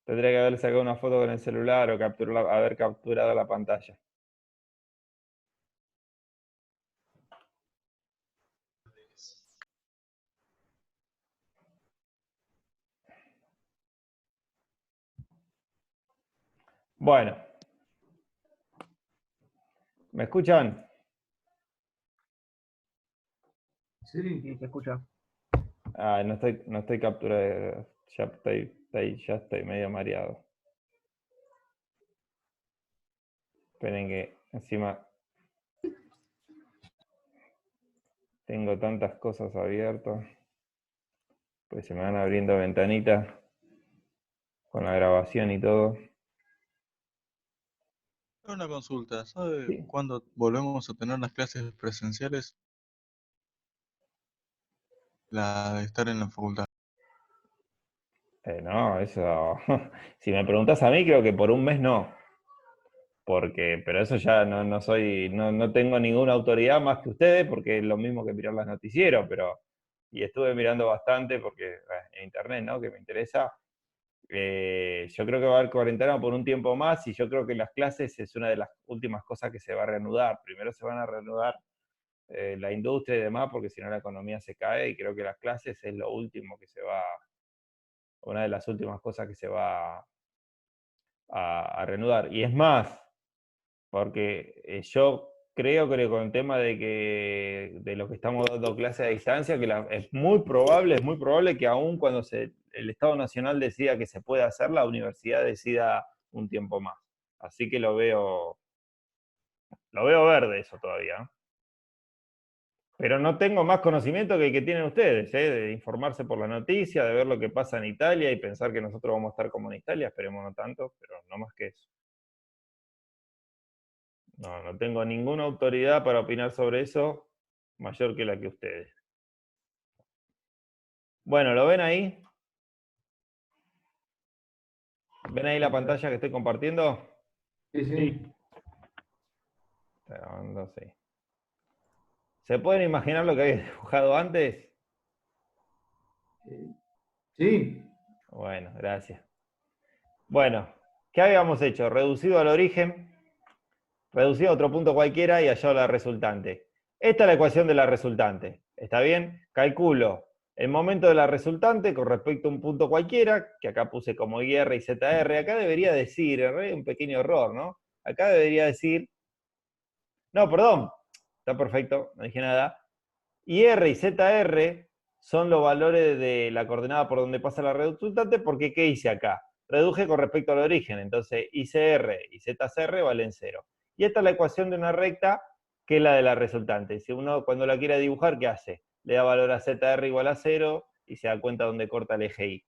Tendría que haber sacado una foto con el celular o haber capturado la pantalla. Bueno, ¿me escuchan? Sí, se escucha. Ah, no estoy capturado. Ya estoy medio mareado. Esperen que encima tengo tantas cosas abiertas. Pues se me van abriendo ventanitas con la grabación y todo. Una consulta, ¿sabe Sí. cuándo volvemos a tener las clases presenciales? La de estar en la facultad. No, eso. Si me preguntas a mí, creo que por un mes no. Pero eso ya no tengo ninguna autoridad más que ustedes, porque es lo mismo que mirar las noticieros, y estuve mirando bastante porque en internet, ¿no? Que me interesa. Yo creo que va a haber cuarentena por un tiempo más y yo creo que las clases es una de las últimas cosas que se va a reanudar. Primero se van a reanudar la industria y demás, porque si no la economía se cae, y creo que las clases es lo último que se va, una de las últimas cosas que se va a reanudar. Y es más, porque yo creo que con el tema de lo que estamos dando clases a distancia, que es muy probable que aún cuando el Estado Nacional decida que se puede hacer, la universidad decida un tiempo más. Así que lo veo verde eso todavía, ¿no? Pero no tengo más conocimiento que el que tienen ustedes, de informarse por la noticia, de ver lo que pasa en Italia y pensar que nosotros vamos a estar como en Italia, esperemos no tanto, pero no más que eso. No tengo ninguna autoridad para opinar sobre eso mayor que la que ustedes. Bueno, ¿lo ven ahí? ¿Ven ahí la pantalla que estoy compartiendo? Sí, sí. Grabando, sí. ¿Se pueden imaginar lo que había dibujado antes? Sí. Bueno, gracias. Bueno, ¿qué habíamos hecho? Reducido al origen, reducido a otro punto cualquiera y hallado la resultante. Esta es la ecuación de la resultante. ¿Está bien? Calculo el momento de la resultante con respecto a un punto cualquiera, que acá puse como IR y ZR. Acá debería decir, un pequeño error, ¿no? Acá debería decir, no, perdón, está perfecto, no dije nada. IR y ZR son los valores de la coordenada por donde pasa la resultante, porque ¿qué hice acá? Reduje con respecto al origen, entonces ICR y ZCR valen 0. Y esta es la ecuación de una recta, que es la de la resultante. Si uno cuando la quiere dibujar, ¿qué hace? Le da valor a ZR igual a 0 y se da cuenta dónde corta el eje Y.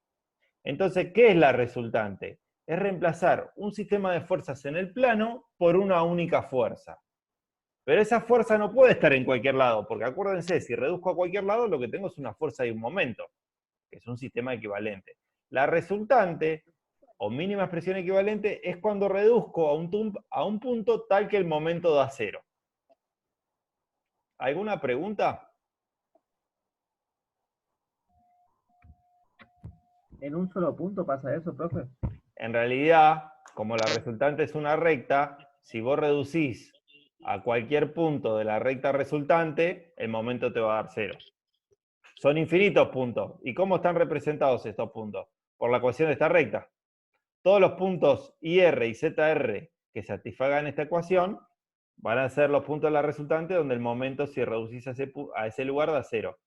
Entonces, ¿qué es la resultante? Es reemplazar un sistema de fuerzas en el plano por una única fuerza. Pero esa fuerza no puede estar en cualquier lado, porque acuérdense, si reduzco a cualquier lado, lo que tengo es una fuerza y un momento, que es un sistema equivalente. La resultante, o mínima expresión equivalente, es cuando reduzco a un punto tal que el momento da 0. ¿Alguna pregunta? ¿En un solo punto pasa eso, profe? En realidad, como la resultante es una recta, si vos reducís a cualquier punto de la recta resultante, el momento te va a dar 0. Son infinitos puntos. ¿Y cómo están representados estos puntos? Por la ecuación de esta recta. Todos los puntos IR y ZR que satisfagan esta ecuación van a ser los puntos de la resultante, donde el momento, si reducís a ese lugar, da 0.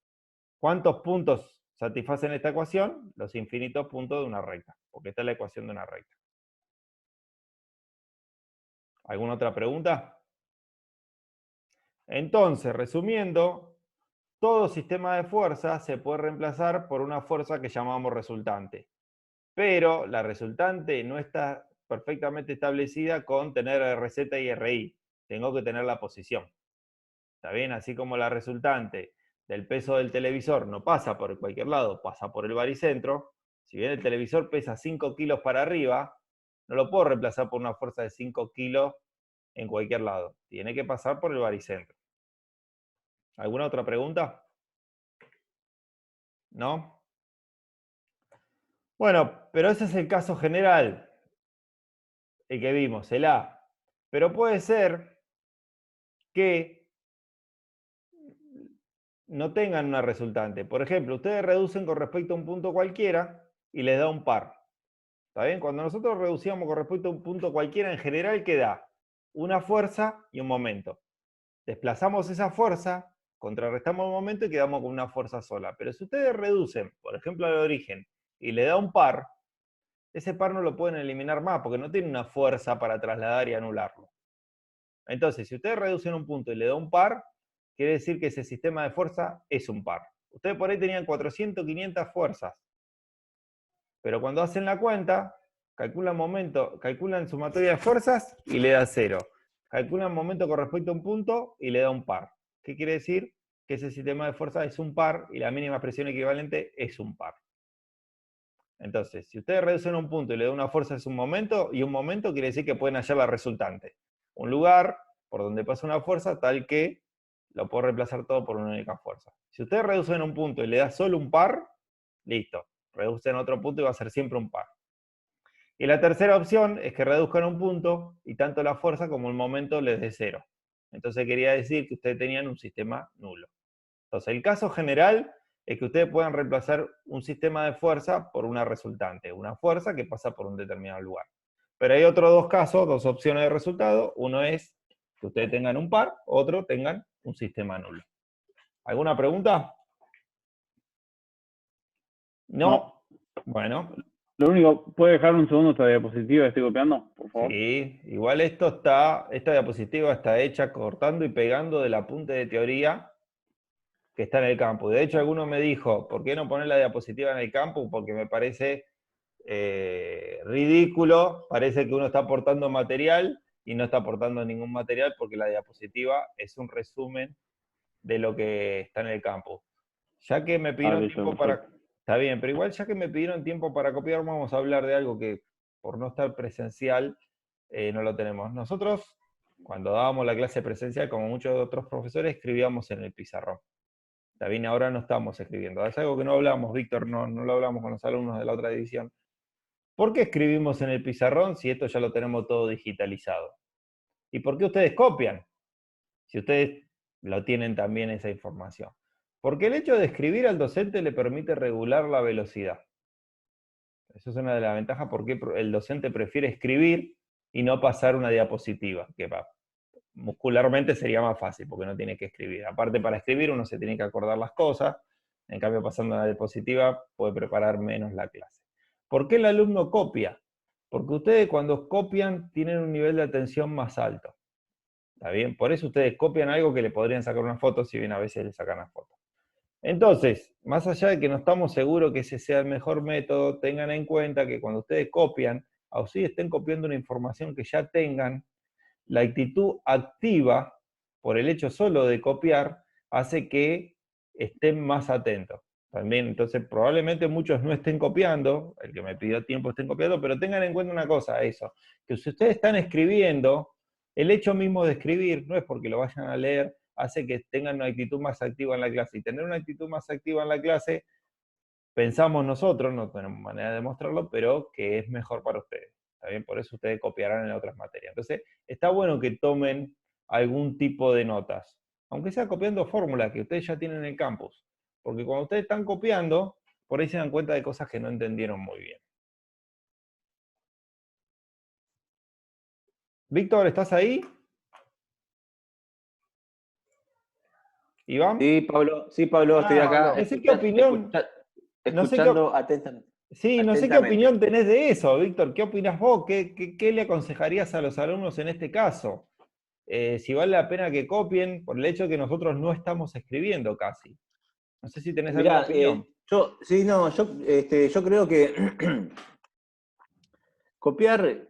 ¿Cuántos puntos satisfacen esta ecuación? Los infinitos puntos de una recta, porque esta es la ecuación de una recta. ¿Alguna otra pregunta? Entonces, resumiendo, todo sistema de fuerza se puede reemplazar por una fuerza que llamamos resultante. Pero la resultante no está perfectamente establecida con tener RZ y RI. Tengo que tener la posición. ¿Está bien? Así como la resultante del peso del televisor no pasa por cualquier lado, pasa por el baricentro. Si bien el televisor pesa 5 kilos para arriba, no lo puedo reemplazar por una fuerza de 5 kilos en cualquier lado. Tiene que pasar por el baricentro. ¿Alguna otra pregunta? ¿No? Bueno, pero ese es el caso general, el que vimos, el A. Pero puede ser que no tengan una resultante. Por ejemplo, ustedes reducen con respecto a un punto cualquiera y les da un par. ¿Está bien? Cuando nosotros reducíamos con respecto a un punto cualquiera, en general queda una fuerza y un momento. Desplazamos esa fuerza, contrarrestamos el momento y quedamos con una fuerza sola. Pero si ustedes reducen, por ejemplo, al origen y le da un par, ese par no lo pueden eliminar más porque no tiene una fuerza para trasladar y anularlo. Entonces, si ustedes reducen un punto y le da un par, quiere decir que ese sistema de fuerza es un par. Ustedes por ahí tenían 400, 500 fuerzas. Pero cuando hacen la cuenta, calculan sumatoria de fuerzas y le da 0. Calculan momento con respecto a un punto y le da un par. ¿Qué quiere decir? Que ese sistema de fuerzas es un par y la mínima presión equivalente es un par. Entonces, si ustedes reducen un punto y le dan una fuerza es un momento, y un momento quiere decir que pueden hallar la resultante. Un lugar por donde pasa una fuerza tal que lo puedo reemplazar todo por una única fuerza. Si ustedes reducen un punto y le da solo un par, listo. Reducen otro punto y va a ser siempre un par. Y la tercera opción es que reduzcan un punto y tanto la fuerza como el momento les dé 0. Entonces quería decir que ustedes tenían un sistema nulo. Entonces el caso general es que ustedes puedan reemplazar un sistema de fuerza por una resultante, una fuerza que pasa por un determinado lugar. Pero hay otros dos casos, dos opciones de resultado. Uno es que ustedes tengan un par, otro tengan un sistema nulo. ¿Alguna pregunta? ¿No? Bueno. Lo único, ¿puede dejar un segundo esta diapositiva que estoy copiando, por favor? Sí, igual esta diapositiva está hecha cortando y pegando del apunte de teoría que está en el campus. De hecho, alguno me dijo, ¿por qué no poner la diapositiva en el campus? Porque me parece ridículo, parece que uno está aportando material y no está aportando ningún material porque la diapositiva es un resumen de lo que está en el campus. Ya que me pidieron tiempo para... Está bien, pero igual ya que me pidieron tiempo para copiar, vamos a hablar de algo que por no estar presencial no lo tenemos. Nosotros, cuando dábamos la clase presencial, como muchos otros profesores, escribíamos en el pizarrón. Está bien, ahora no estamos escribiendo. Es algo que no hablamos, Víctor, no lo hablamos con los alumnos de la otra división. ¿Por qué escribimos en el pizarrón si esto ya lo tenemos todo digitalizado? ¿Y por qué ustedes copian? Si ustedes lo tienen también esa información. Porque el hecho de escribir al docente le permite regular la velocidad. Esa es una de las ventajas porque el docente prefiere escribir y no pasar una diapositiva, que muscularmente sería más fácil porque no tiene que escribir. Aparte, para escribir uno se tiene que acordar las cosas, en cambio pasando una diapositiva puede preparar menos la clase. ¿Por qué el alumno copia? Porque ustedes cuando copian tienen un nivel de atención más alto. ¿Está bien? Por eso ustedes copian algo que le podrían sacar una foto, si bien a veces le sacan la foto. Entonces, más allá de que no estamos seguros que ese sea el mejor método, tengan en cuenta que cuando ustedes copian, o si estén copiando una información que ya tengan, la actitud activa, por el hecho solo de copiar, hace que estén más atentos. También, entonces, probablemente muchos no estén copiando, el que me pidió tiempo estén copiando, pero tengan en cuenta una cosa, eso, que si ustedes están escribiendo, el hecho mismo de escribir, no es porque lo vayan a leer, hace que tengan una actitud más activa en la clase. Y tener una actitud más activa en la clase, pensamos nosotros, no tenemos manera de demostrarlo, pero que es mejor para ustedes. ¿Está bien? Por eso ustedes copiarán en otras materias. Entonces, está bueno que tomen algún tipo de notas, aunque sea copiando fórmulas que ustedes ya tienen en el campus. Porque cuando ustedes están copiando, por ahí se dan cuenta de cosas que no entendieron muy bien. Víctor, ¿estás ahí? ¿Iván? Sí, Pablo, estoy acá. No sé qué opinión. Escuchando atentamente. Sí, no sé qué opinión tenés de eso, Víctor. ¿Qué opinás vos? ¿Qué le aconsejarías a los alumnos en este caso? Si vale la pena que copien por el hecho de que nosotros no estamos escribiendo casi. No sé si tenés alguna opinión. Yo creo que copiar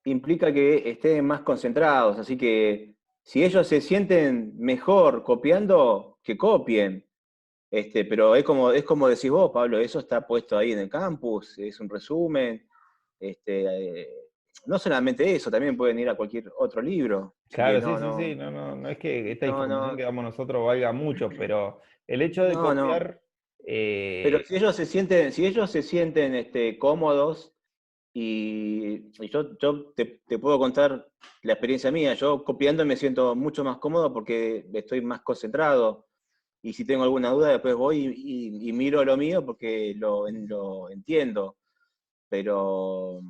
implica que estén más concentrados, así que si ellos se sienten mejor copiando, que copien. Pero es como decís vos, Pablo, eso está puesto ahí en el campus, es un resumen. No solamente eso, también pueden ir a cualquier otro libro. Claro, sí. No es que esta información que damos nosotros valga mucho, pero el hecho de copiar Pero si ellos se sienten cómodos, y yo te puedo contar la experiencia mía. Yo copiando me siento mucho más cómodo porque estoy más concentrado. Y si tengo alguna duda, después voy y miro lo mío porque lo entiendo. Pero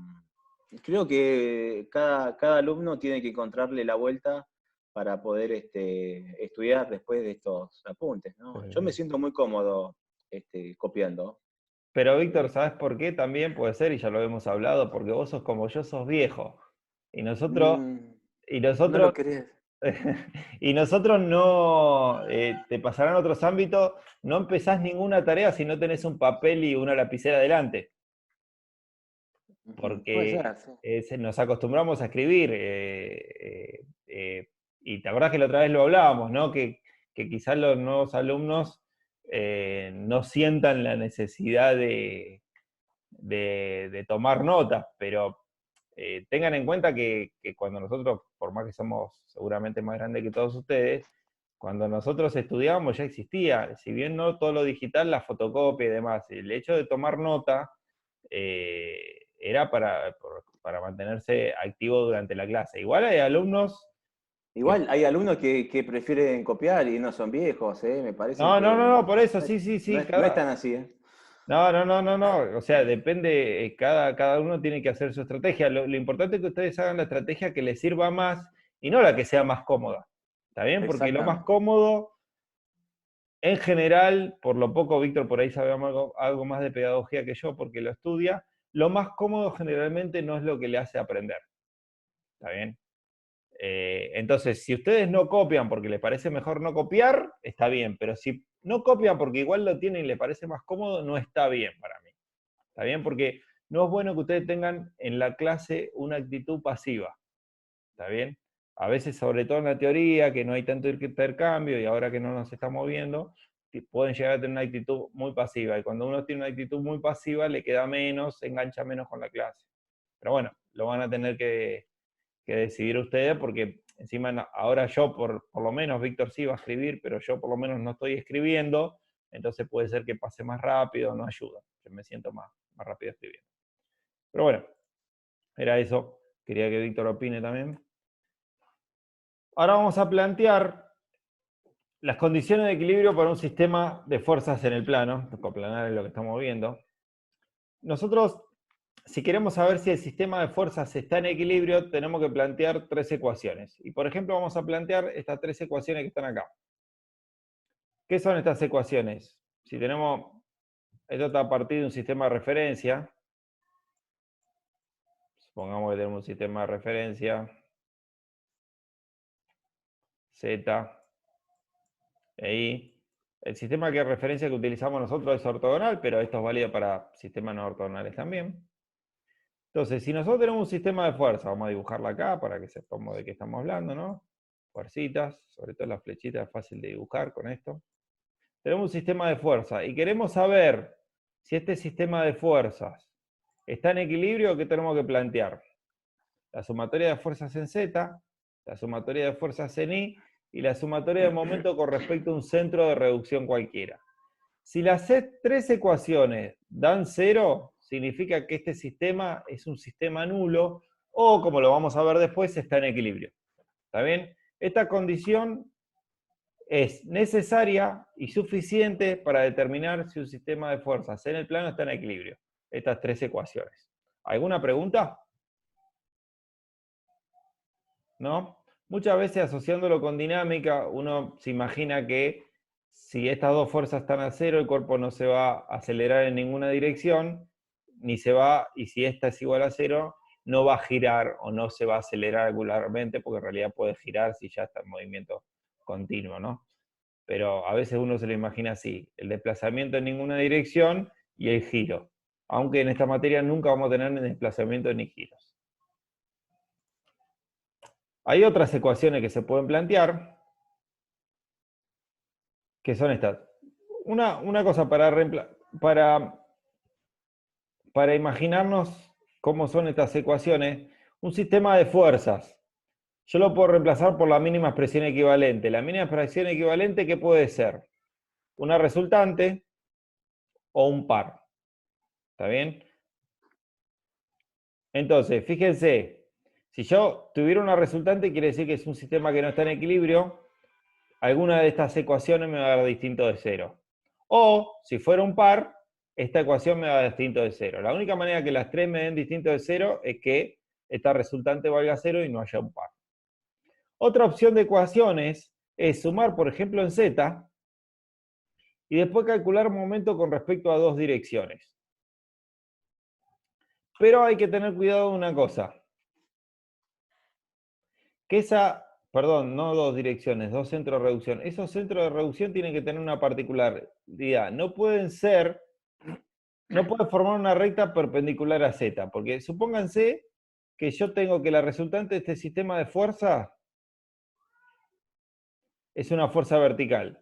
creo que cada alumno tiene que encontrarle la vuelta para poder estudiar después de estos apuntes, ¿no? Yo me siento muy cómodo copiando. Pero Víctor, ¿sabes por qué? También puede ser, y ya lo hemos hablado, porque vos sos como yo, sos viejo. Y nosotros, y No nosotros, lo querés. y nosotros no, te pasarán otros ámbitos, no empezás ninguna tarea si no tenés un papel y una lapicera delante. Puede Porque ser, sí. nos acostumbramos a escribir. Y te acordás que la otra vez lo hablábamos, ¿no? Que quizás los nuevos alumnos no sientan la necesidad de tomar notas, pero tengan en cuenta que cuando nosotros, por más que somos seguramente más grandes que todos ustedes, cuando nosotros estudiábamos ya existía, si bien no todo lo digital, la fotocopia y demás, el hecho de tomar nota era para mantenerse activo durante la clase. Igual hay alumnos... Igual hay alumnos que prefieren copiar y no son viejos, me parece No, que por eso, sí. no es tan así, ¿eh? No. O sea, depende, cada uno tiene que hacer su estrategia. Lo importante es que ustedes hagan la estrategia que les sirva más y no la que sea más cómoda. ¿Está bien? Porque lo más Exactamente. cómodo, en general, por lo poco, Víctor por ahí sabe algo más de pedagogía que yo porque lo estudia, lo más cómodo generalmente no es lo que le hace aprender. ¿Está bien? Entonces, si ustedes no copian porque les parece mejor no copiar, está bien, pero si no copian porque igual lo tienen y les parece más cómodo, no está bien para mí. ¿Está bien? Porque no es bueno que ustedes tengan en la clase una actitud pasiva. ¿Está bien? A veces, sobre todo en la teoría, que no hay tanto intercambio y ahora que no nos estamos viendo, pueden llegar a tener una actitud muy pasiva. Y cuando uno tiene una actitud muy pasiva, le queda menos, se engancha menos con la clase. Pero bueno, lo van a tener que decidir ustedes, porque encima ahora yo, por lo menos, Víctor sí va a escribir, pero yo por lo menos no estoy escribiendo, entonces puede ser que pase más rápido, no ayuda. Yo me siento más rápido escribiendo. Pero bueno, era eso. Quería que Víctor opine también. Ahora vamos a plantear las condiciones de equilibrio para un sistema de fuerzas en el plano. Coplanar es lo que estamos viendo. Nosotros, si queremos saber si el sistema de fuerzas está en equilibrio, tenemos que plantear 3 ecuaciones. Y por ejemplo, vamos a plantear estas 3 ecuaciones que están acá. ¿Qué son estas ecuaciones? Si tenemos, esto está a partir de un sistema de referencia. Supongamos que tenemos un sistema de referencia Z e I. El sistema de referencia que utilizamos nosotros es ortogonal, pero esto es válido para sistemas no ortogonales también. Entonces, si nosotros tenemos un sistema de fuerza, vamos a dibujarla acá para que sepamos de qué estamos hablando, ¿no? Fuercitas, sobre todo las flechitas, es fácil de dibujar con esto. Tenemos un sistema de fuerza y queremos saber si este sistema de fuerzas está en equilibrio, ¿qué tenemos que plantear? La sumatoria de fuerzas en Z, la sumatoria de fuerzas en I y la sumatoria de momento con respecto a un centro de reducción cualquiera. Si las 3 ecuaciones dan 0, significa que este sistema es un sistema nulo o, como lo vamos a ver después, está en equilibrio. ¿Está bien? Esta condición es necesaria y suficiente para determinar si un sistema de fuerzas en el plano está en equilibrio. Estas 3 ecuaciones. ¿Alguna pregunta? ¿No? Muchas veces asociándolo con dinámica, uno se imagina que si estas dos fuerzas están a 0, el cuerpo no se va a acelerar en ninguna dirección, ni se va, y si esta es igual a 0, no va a girar o no se va a acelerar angularmente, porque en realidad puede girar si ya está en movimiento continuo, ¿no? Pero a veces uno se lo imagina así, el desplazamiento en ninguna dirección y el giro. Aunque en esta materia nunca vamos a tener ni desplazamiento ni giros. Hay otras ecuaciones que se pueden plantear, que son estas. Una cosa para imaginarnos cómo son estas ecuaciones, un sistema de fuerzas. Yo lo puedo reemplazar por la mínima expresión equivalente. La mínima expresión equivalente, ¿qué puede ser? Una resultante o un par. ¿Está bien? Entonces, fíjense, si yo tuviera una resultante, quiere decir que es un sistema que no está en equilibrio, alguna de estas ecuaciones me va a dar distinto de 0. O, si fuera un par, esta ecuación me va a dar distinto de 0. La única manera que las tres me den distinto de 0 es que esta resultante valga 0 y no haya un par. Otra opción de ecuaciones es sumar, por ejemplo, en z, y después calcular momento con respecto a dos direcciones. Pero hay que tener cuidado de una cosa. Que esa, perdón, no dos direcciones, dos centros de reducción. Esos centros de reducción tienen que tener una particularidad. No pueden formar una recta perpendicular a z, porque supónganse que yo tengo que la resultante de este sistema de fuerza es una fuerza vertical.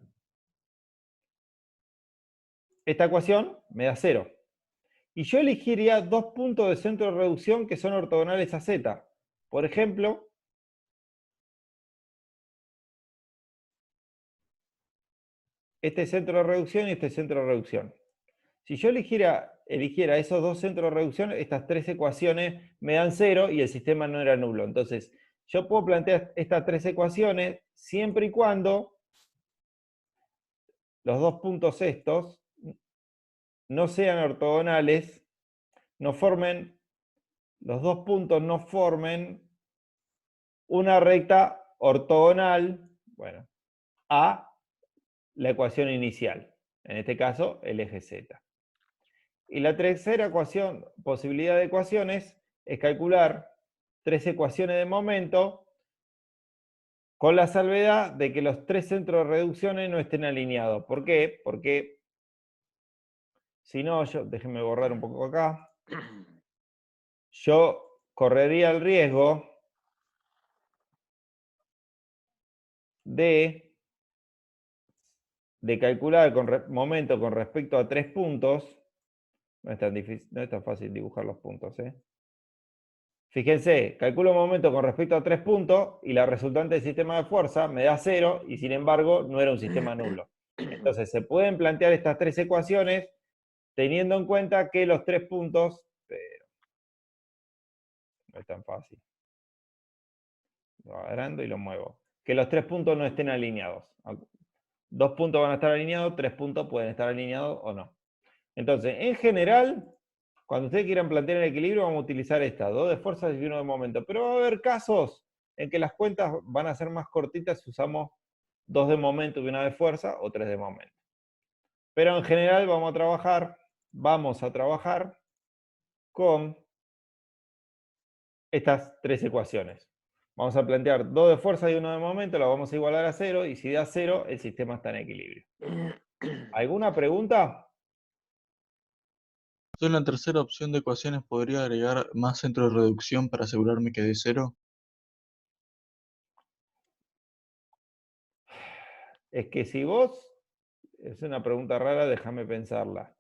Esta ecuación me da 0. Y yo elegiría dos puntos de centro de reducción que son ortogonales a z. Por ejemplo, este centro de reducción y este centro de reducción. Si yo eligiera esos dos centros de reducción, estas tres ecuaciones me dan 0 y el sistema no era nulo. Entonces, yo puedo plantear estas tres ecuaciones siempre y cuando los dos puntos estos no sean ortogonales, los dos puntos no formen una recta ortogonal, bueno, a la ecuación inicial. En este caso, el eje Z. Y la tercera posibilidad de ecuaciones es calcular tres ecuaciones de momento con la salvedad de que los tres centros de reducciones no estén alineados. ¿Por qué? Porque si no, déjenme borrar un poco acá, yo correría el riesgo de calcular momento con respecto a tres puntos. No es tan difícil, no es tan fácil dibujar los puntos, ¿eh? Fíjense, calculo un momento con respecto a 3 puntos y la resultante del sistema de fuerza me da 0 y sin embargo no era un sistema nulo. Entonces se pueden plantear estas tres ecuaciones teniendo en cuenta que los 3 puntos, pero no es tan fácil. Lo agrando y lo muevo. Que los 3 puntos no estén alineados. 2 puntos van a estar alineados, 3 puntos pueden estar alineados o no. Entonces, en general, cuando ustedes quieran plantear el equilibrio, vamos a utilizar estas, dos de fuerzas y uno de momento. Pero va a haber casos en que las cuentas van a ser más cortitas si usamos dos de momento y una de fuerza, o tres de momento. Pero en general vamos a trabajar con estas tres ecuaciones. Vamos a plantear dos de fuerza y uno de momento, lo vamos a igualar a 0, y si da 0, el sistema está en equilibrio. ¿Alguna pregunta? Yo en la tercera opción de ecuaciones podría agregar más centro de reducción para asegurarme que dé 0. Es que si vos, es una pregunta rara, déjame pensarla.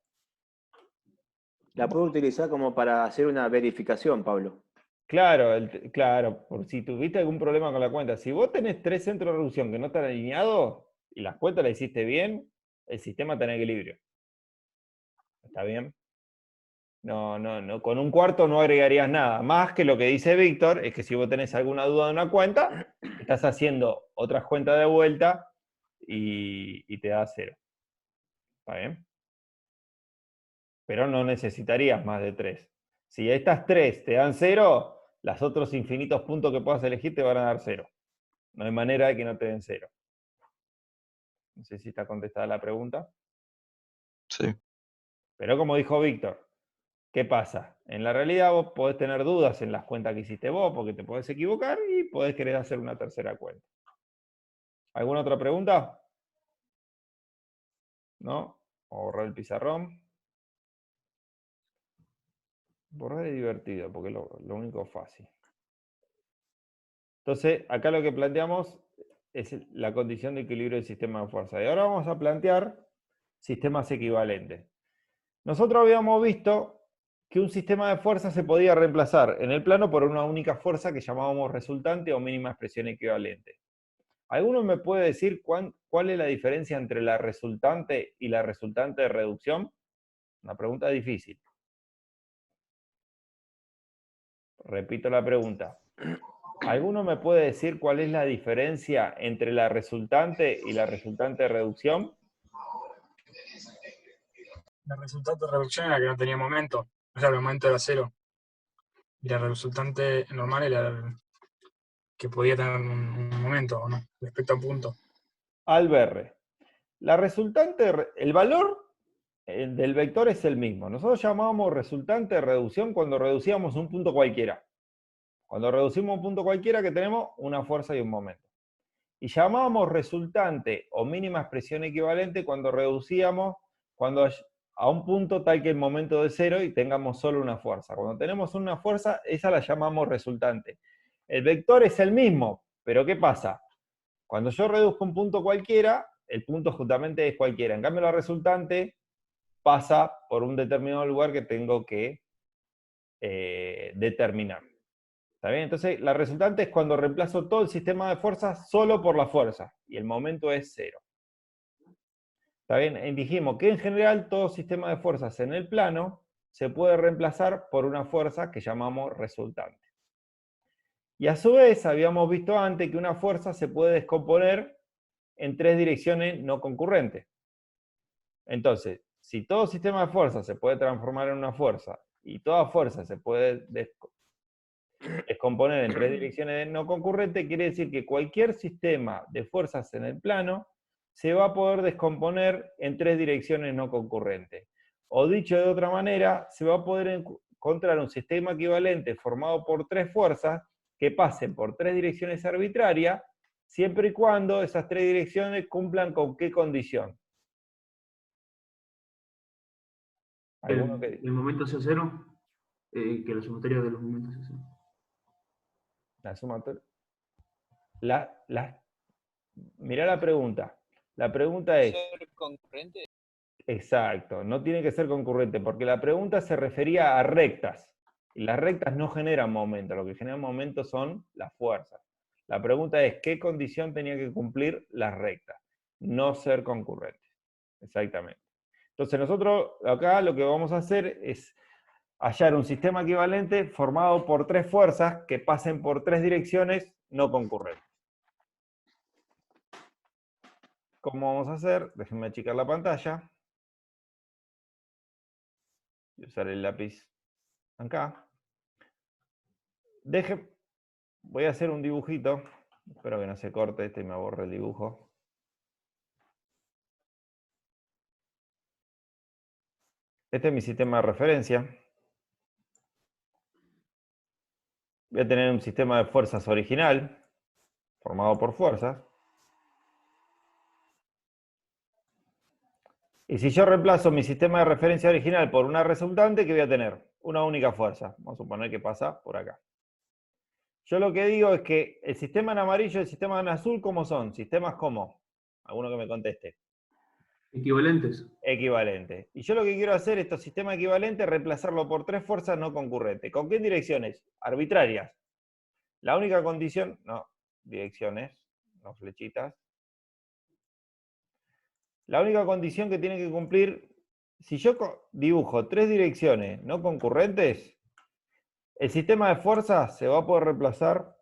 La puedo utilizar como para hacer una verificación, Pablo. Claro, claro, por si tuviste algún problema con la cuenta. Si vos tenés tres centros de reducción que no están alineados y las cuentas las hiciste bien, el sistema está en equilibrio. ¿Está bien? No, con un cuarto no agregarías nada. Más que lo que dice Víctor, es que si vos tenés alguna duda de una cuenta, estás haciendo otras cuentas de vuelta y te da 0. ¿Está bien? Pero no necesitarías más de 3. Si estas 3 te dan 0, los otros infinitos puntos que puedas elegir te van a dar 0. No hay manera de que no te den 0. No sé si está contestada la pregunta. Sí. Pero como dijo Víctor, ¿qué pasa? En la realidad vos podés tener dudas en las cuentas que hiciste vos, porque te podés equivocar y podés querer hacer una tercera cuenta. ¿Alguna otra pregunta? ¿No? O borrar el pizarrón. Borrar es divertido, porque es lo único fácil. Entonces, acá lo que planteamos es la condición de equilibrio del sistema de fuerza. Y ahora vamos a plantear sistemas equivalentes. Nosotros habíamos visto que un sistema de fuerza se podía reemplazar en el plano por una única fuerza que llamábamos resultante o mínima expresión equivalente. ¿Alguno me puede decir cuál es la diferencia entre la resultante y la resultante de reducción? Una pregunta difícil. Repito la pregunta. ¿Alguno me puede decir cuál es la diferencia entre la resultante y la resultante de reducción? La resultante de reducción era que no tenía momento, o sea, el momento era 0. Y la resultante normal era que podía tener un momento, ¿o no? Respecto a un punto. Alberre. La resultante, el valor del vector es el mismo. Nosotros llamábamos resultante de reducción cuando reducíamos un punto cualquiera. Cuando reducimos un punto cualquiera que tenemos una fuerza y un momento. Y llamábamos resultante o mínima expresión equivalente cuando reducíamos a un punto tal que el momento de 0 y tengamos solo una fuerza. Cuando tenemos una fuerza, esa la llamamos resultante. El vector es el mismo, pero ¿qué pasa? Cuando yo reduzco un punto cualquiera, el punto justamente es cualquiera. En cambio, la resultante pasa por un determinado lugar que tengo que determinar. ¿Está bien? Entonces, la resultante es cuando reemplazo todo el sistema de fuerzas solo por la fuerza, y el momento es 0. ¿Está bien? Y dijimos que en general todo sistema de fuerzas en el plano se puede reemplazar por una fuerza que llamamos resultante. Y a su vez, habíamos visto antes que una fuerza se puede descomponer en 3 direcciones no concurrentes. Entonces, si todo sistema de fuerzas se puede transformar en una fuerza, y toda fuerza se puede descomponer en 3 direcciones no concurrentes, quiere decir que cualquier sistema de fuerzas en el plano se va a poder descomponer en 3 direcciones no concurrentes. O dicho de otra manera, se va a poder encontrar un sistema equivalente formado por 3 fuerzas que pasen por 3 direcciones arbitrarias, siempre y cuando esas 3 direcciones cumplan con qué condición. El momento sea 0, que la sumatoria de los momentos sea 0. La sumatoria. Mirá la pregunta. La pregunta es... ¿Ser concurrente? Exacto, no tiene que ser concurrente, porque la pregunta se refería a rectas. Y las rectas no generan momento, lo que generan momento son las fuerzas. La pregunta es, ¿qué condición tenía que cumplir las rectas? No ser concurrentes. Exactamente. Entonces nosotros acá lo que vamos a hacer es hallar un sistema equivalente formado por 3 fuerzas que pasen por 3 direcciones no concurrentes. ¿Cómo vamos a hacer? Déjenme achicar la pantalla. Y usar el lápiz acá. Voy a hacer un dibujito. Espero que no se corte este y me aborre el dibujo. Este es mi sistema de referencia. Voy a tener un sistema de fuerzas original, formado por fuerzas. Y si yo reemplazo mi sistema de referencia original por una resultante, ¿qué voy a tener? Una única fuerza. Vamos a suponer que pasa por acá. Yo lo que digo es que el sistema en amarillo y el sistema en azul, ¿cómo son? Sistemas como. Alguno que me conteste. Equivalentes. Equivalentes. Y yo lo que quiero hacer, estos sistemas equivalentes, reemplazarlo por 3 fuerzas no concurrentes. ¿Con qué direcciones? Arbitrarias. La única condición, no, direcciones, no flechitas. La única condición que tiene que cumplir, si yo dibujo 3 direcciones no concurrentes, el sistema de fuerzas se va a poder reemplazar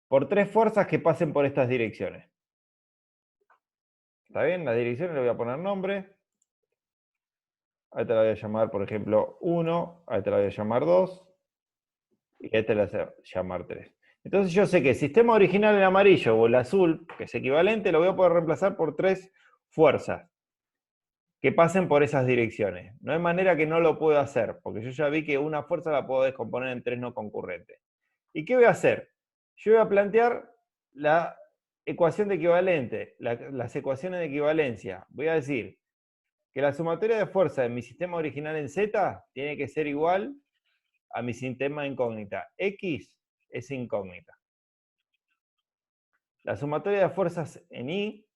por 3 fuerzas que pasen por estas direcciones. ¿Está bien? Las direcciones le voy a poner nombre. A esta la voy a llamar, por ejemplo, 1, a esta la voy a llamar 2, y a esta la voy a llamar 3. Entonces yo sé que el sistema original en amarillo o el azul, que es equivalente, lo voy a poder reemplazar por 3 fuerzas que pasen por esas direcciones. No hay manera que no lo pueda hacer, porque yo ya vi que una fuerza la puedo descomponer en 3 no concurrentes. ¿Y qué voy a hacer? Yo voy a plantear la ecuación de equivalente, las ecuaciones de equivalencia. Voy a decir que la sumatoria de fuerza de mi sistema original en Z tiene que ser igual a mi sistema incógnita. X es incógnita. La sumatoria de fuerzas en Y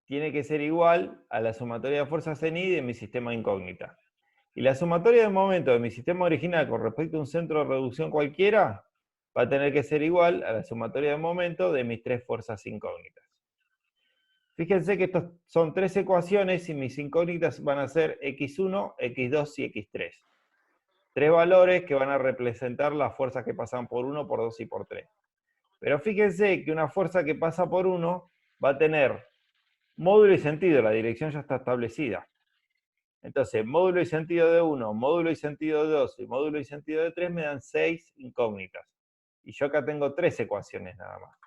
tiene que ser igual a la sumatoria de fuerzas en Y de mi sistema incógnita. Y la sumatoria de momento de mi sistema original con respecto a un centro de reducción cualquiera va a tener que ser igual a la sumatoria de momento de mis 3 fuerzas incógnitas. Fíjense que estos son tres ecuaciones y mis incógnitas van a ser x1, x2 y x3. Tres valores que van a representar las fuerzas que pasan por 1, por 2 y por 3. Pero fíjense que una fuerza que pasa por 1 va a tener módulo y sentido, la dirección ya está establecida. Entonces, módulo y sentido de 1, módulo y sentido de 2 y módulo y sentido de 3 me dan 6 incógnitas. Y yo acá tengo 3 ecuaciones nada más.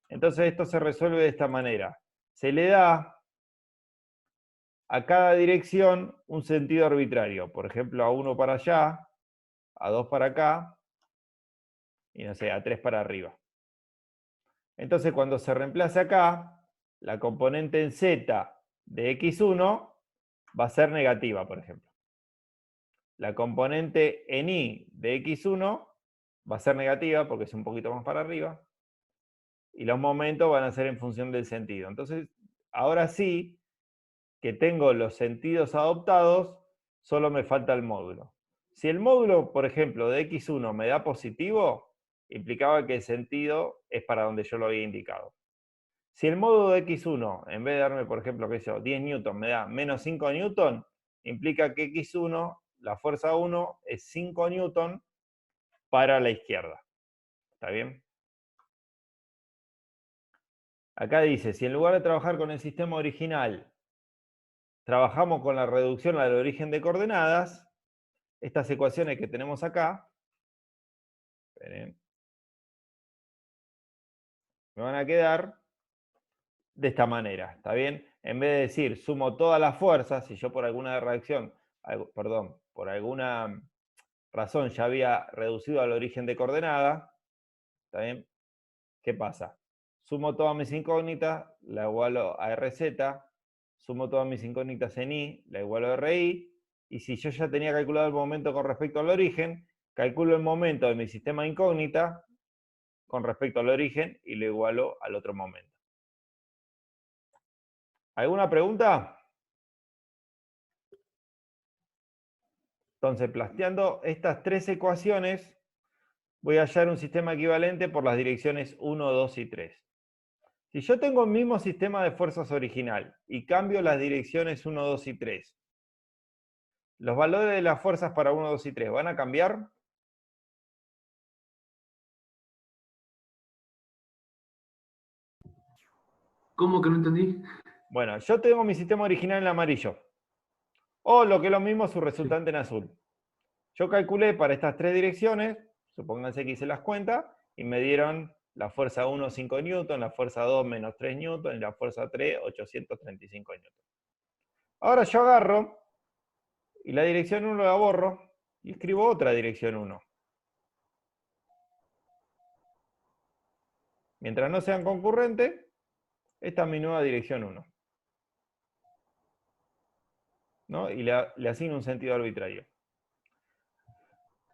Entonces esto se resuelve de esta manera. Se le da a cada dirección un sentido arbitrario. Por ejemplo, a 1 para allá, a 2 para acá, y no sé, a 3 para arriba. Entonces cuando se reemplace acá, la componente en z de x1 va a ser negativa, por ejemplo. La componente en y de x1 va a ser negativa porque es un poquito más para arriba. Y los momentos van a ser en función del sentido. Entonces, ahora sí que tengo los sentidos adoptados, solo me falta el módulo. Si el módulo, por ejemplo, de x1 me da positivo, implicaba que el sentido es para donde yo lo había indicado. Si el módulo de x1, en vez de darme, por ejemplo, qué sé yo, 10 newton, me da menos 5 newton, implica que x1, la fuerza 1, es 5 newton para la izquierda. ¿Está bien? Acá dice, si en lugar de trabajar con el sistema original, trabajamos con la reducción al origen de coordenadas, estas ecuaciones que tenemos acá, esperen, me van a quedar de esta manera, ¿está bien? En vez de decir sumo todas las fuerzas, si yo por alguna por alguna razón ya había reducido al origen de coordenada, ¿está bien? ¿Qué pasa? Sumo todas mis incógnitas, la igualo a RZ, sumo todas mis incógnitas en I, la igualo a RI, y si yo ya tenía calculado el momento con respecto al origen, calculo el momento de mi sistema incógnita con respecto al origen y lo igualo al otro momento. ¿Alguna pregunta? Entonces, planteando estas tres ecuaciones, voy a hallar un sistema equivalente por las direcciones 1, 2 y 3. Si yo tengo el mismo sistema de fuerzas original y cambio las direcciones 1, 2 y 3, ¿los valores de las fuerzas para 1, 2 y 3 van a cambiar? ¿Cómo que no entendí? Bueno, yo tengo mi sistema original en amarillo. O lo que es lo mismo, su resultante en azul. Yo calculé para estas tres direcciones, supónganse que hice las cuentas, y me dieron la fuerza 1, 5 newton, la fuerza 2, menos 3 newton, y la fuerza 3, 835 newton. Ahora yo agarro, y la dirección 1 la borro, y escribo otra dirección 1. Mientras no sean concurrentes, esta es mi nueva dirección 1. ¿No? Y le asigno un sentido arbitrario.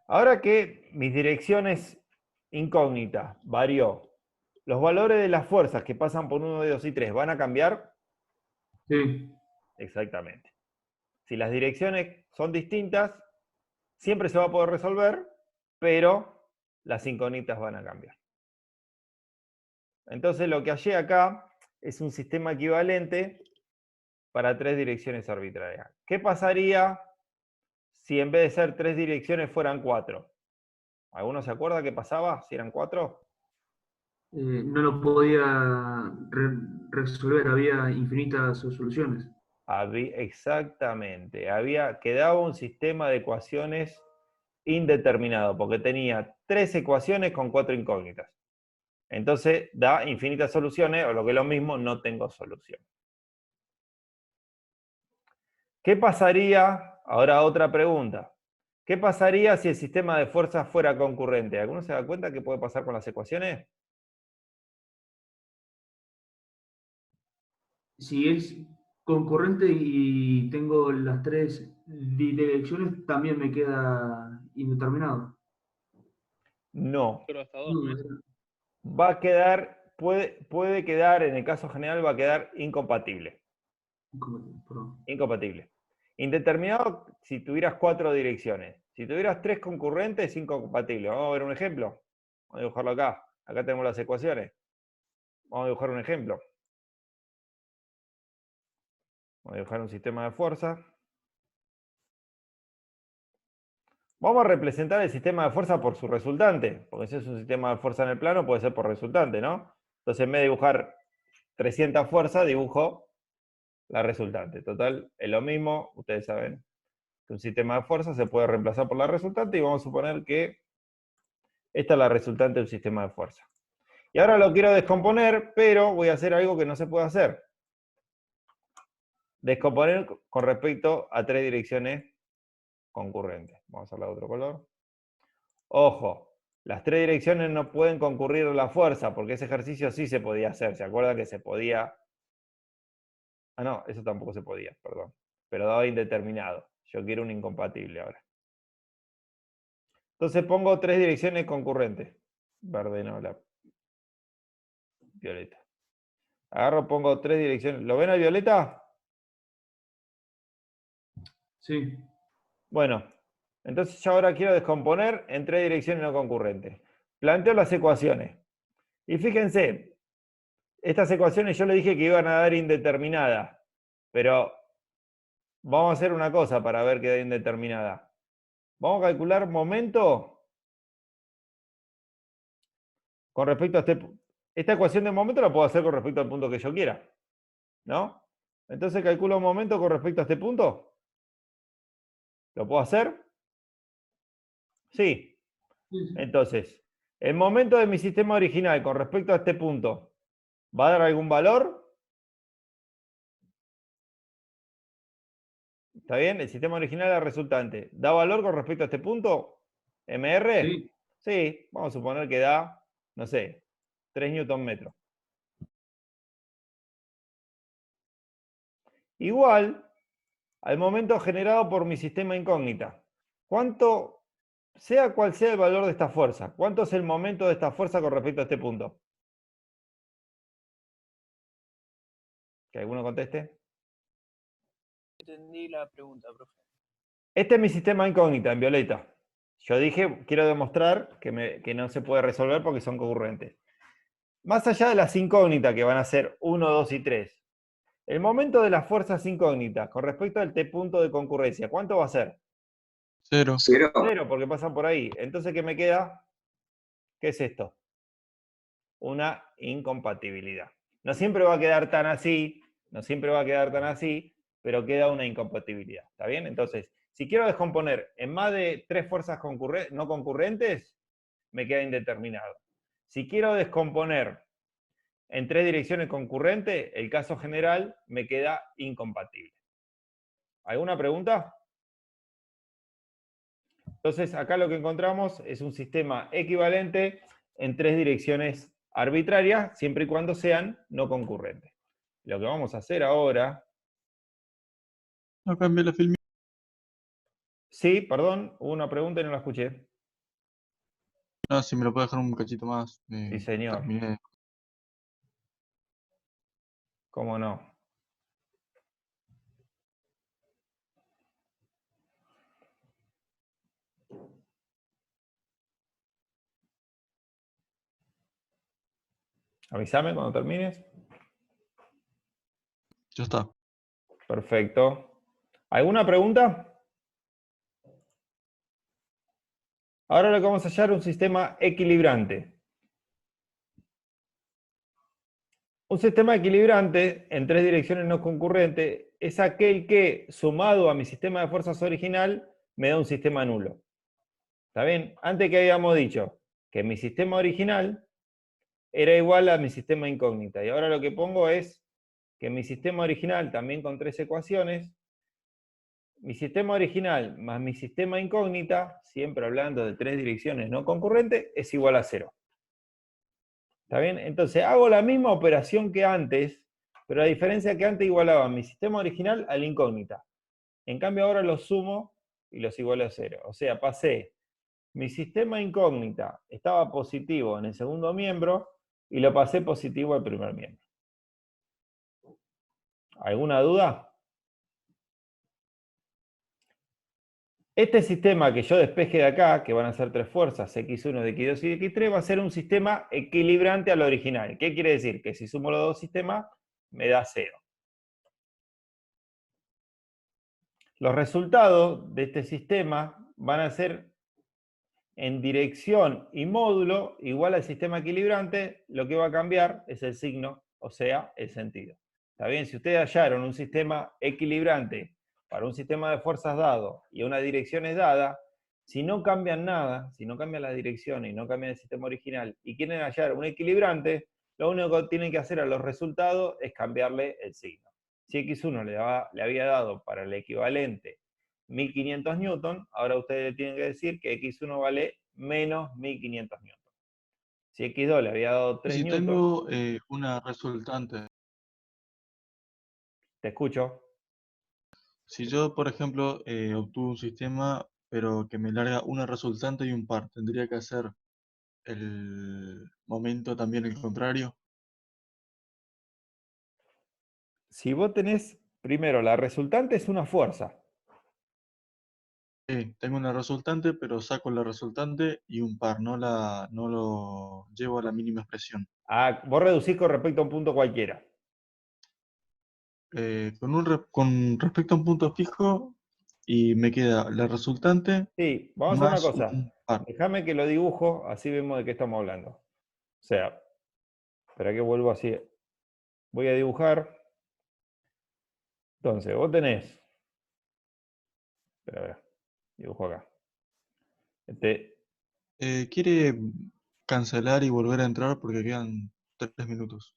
Ahora que mis direcciones incógnitas varió, ¿los valores de las fuerzas que pasan por 1, 2 y 3 van a cambiar? Sí. Exactamente. Si las direcciones son distintas, siempre se va a poder resolver, pero las incógnitas van a cambiar. Entonces lo que hallé acá es un sistema equivalente para tres direcciones arbitrarias. ¿Qué pasaría si en vez de ser tres direcciones fueran 4? ¿Alguno se acuerda qué pasaba si eran 4? No lo podía resolver, había infinitas soluciones. Exactamente. Quedaba un sistema de ecuaciones indeterminado, porque tenía 3 ecuaciones con 4 incógnitas. Entonces da infinitas soluciones, o lo que es lo mismo, no tengo solución. ¿Qué pasaría? Ahora otra pregunta. ¿Qué pasaría si el sistema de fuerzas fuera concurrente? ¿Alguno se da cuenta qué puede pasar con las ecuaciones? Si es concurrente y tengo las tres direcciones, también me queda indeterminado. No. Pero hasta dos, No, ¿no es? Va a quedar, puede quedar, en el caso general, va a quedar incompatible. perdón. Incompatible. Indeterminado si tuvieras 4 direcciones. Si tuvieras 3 concurrentes, es incompatible. Vamos a ver un ejemplo. Vamos a dibujarlo acá. Acá tenemos las ecuaciones. Vamos a dibujar un ejemplo. Voy a dibujar un sistema de fuerza. Vamos a representar el sistema de fuerza por su resultante, porque si es un sistema de fuerza en el plano, puede ser por resultante, ¿no? Entonces, en vez de dibujar 300 fuerzas, dibujo la resultante. Total, es lo mismo, ustedes saben que un sistema de fuerza se puede reemplazar por la resultante, y vamos a suponer que esta es la resultante de un sistema de fuerza. Y ahora lo quiero descomponer, pero voy a hacer algo que no se puede hacer. Descomponer con respecto a 3 direcciones concurrentes. Vamos a hacerla de otro color. Ojo, las 3 direcciones no pueden concurrir a la fuerza, porque ese ejercicio sí se podía hacer. ¿Se acuerdan que se podía? Ah, no, eso tampoco se podía, perdón. Pero daba indeterminado. Yo quiero un incompatible ahora. Entonces pongo 3 direcciones concurrentes. Verde, no, la violeta. Agarro, pongo 3 direcciones. ¿Lo ven al violeta? Sí. Bueno, entonces yo ahora quiero descomponer en 3 direcciones no concurrentes. Planteo las ecuaciones. Y fíjense, estas ecuaciones yo le dije que iban a dar indeterminada. Pero vamos a hacer una cosa para ver que da indeterminada. Vamos a calcular momento con respecto a esta ecuación de momento la puedo hacer con respecto al punto que yo quiera, ¿no? Entonces calculo un momento con respecto a este punto. ¿Lo puedo hacer? Sí. Sí. Entonces, el momento de mi sistema original con respecto a este punto, ¿va a dar algún valor? ¿Está bien? El sistema original es la resultante. ¿Da valor con respecto a este punto? ¿MR? Sí. Sí, vamos a suponer que da, no sé, 3 Nm. Igual al momento generado por mi sistema incógnita. ¿Cuánto, sea cual sea el valor de esta fuerza, cuánto es el momento de esta fuerza con respecto a este punto? ¿Que alguno conteste? Entendí la pregunta, profe. Este es mi sistema incógnita en violeta. Yo dije, quiero demostrar que no se puede resolver porque son concurrentes. Más allá de las incógnitas que van a ser 1, 2 y 3, el momento de las fuerzas incógnitas con respecto al T punto de concurrencia, ¿cuánto va a ser? 0. 0. 0, porque pasan por ahí. Entonces, ¿qué me queda? ¿Qué es esto? Una incompatibilidad. No siempre va a quedar tan así, no siempre va a quedar tan así, pero queda una incompatibilidad. ¿Está bien? Entonces, si quiero descomponer en más de 3 fuerzas no concurrentes, me queda indeterminado. Si quiero descomponer en 3 direcciones concurrentes, el caso general me queda incompatible. ¿Alguna pregunta? Entonces, acá lo que encontramos es un sistema equivalente en 3 direcciones arbitrarias, siempre y cuando sean no concurrentes. Lo que vamos a hacer ahora... No cambié la filmina. Sí, perdón, hubo una pregunta y no la escuché. No, si me lo puede dejar un cachito más. Sí, señor. Terminé. ¿Cómo no? Avísame cuando termines. Ya está. Perfecto. ¿Alguna pregunta? Ahora lo que vamos a hallar es un sistema equilibrante. Un sistema equilibrante en 3 direcciones no concurrentes es aquel que, sumado a mi sistema de fuerzas original, me da un sistema nulo. ¿Está bien? Antes que habíamos dicho que mi sistema original era igual a mi sistema incógnita. Y ahora lo que pongo es que mi sistema original, también con 3 ecuaciones, mi sistema original más mi sistema incógnita, siempre hablando de 3 direcciones no concurrentes, es igual a 0. ¿Está bien? Entonces hago la misma operación que antes, pero la diferencia es que antes igualaba mi sistema original al incógnita. En cambio ahora los sumo y los igualo a 0. O sea, pasé, mi sistema incógnita estaba positivo en el segundo miembro y lo pasé positivo al primer miembro. ¿Alguna duda? Este sistema que yo despeje de acá, que van a ser 3 fuerzas, x1, x2 y x3, va a ser un sistema equilibrante al original. ¿Qué quiere decir? Que si sumo los dos sistemas, me da 0. Los resultados de este sistema van a ser en dirección y módulo igual al sistema equilibrante. Lo que va a cambiar es el signo, o sea, el sentido. ¿Está bien? Si ustedes hallaron un sistema equilibrante para un sistema de fuerzas dado y una dirección es dada, si no cambian nada, si no cambian las direcciones y no cambian el sistema original y quieren hallar un equilibrante, lo único que tienen que hacer a los resultados es cambiarle el signo. Si X1 le había dado para el equivalente 1500 newton, ahora ustedes tienen que decir que X1 vale menos 1500 newton. Si X2 le había dado 3 Si newton, tengo una resultante, te escucho. si yo, por ejemplo, obtuve un sistema, pero que me larga una resultante y un par, ¿tendría que hacer el momento también el contrario? Si vos tenés, primero, la resultante es una fuerza. Sí, tengo una resultante, pero saco la resultante y un par, no lo llevo a la mínima expresión. Vos reducís con respecto a un punto cualquiera. Con respecto a un punto fijo, y me queda la resultante Sí, vamos a hacer una más cosa. un par. Déjame que lo dibujo, así vemos de qué estamos hablando. O sea, espera que vuelvo así. Voy a dibujar. Entonces, vos tenés. Espera, a ver, dibujo acá. ¿Quiere cancelar y volver a entrar porque quedan 3 minutos?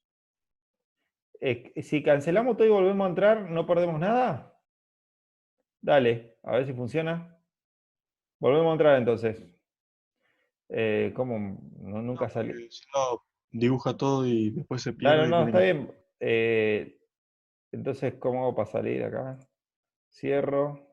Si cancelamos todo y volvemos a entrar, ¿no perdemos nada? Dale, a ver si funciona. Volvemos a entrar entonces. ¿Cómo? Nunca salió. Porque si no, dibuja todo y después se Dale, pierde y no, está venimos. bien. Entonces, ¿cómo hago para salir acá? Cierro.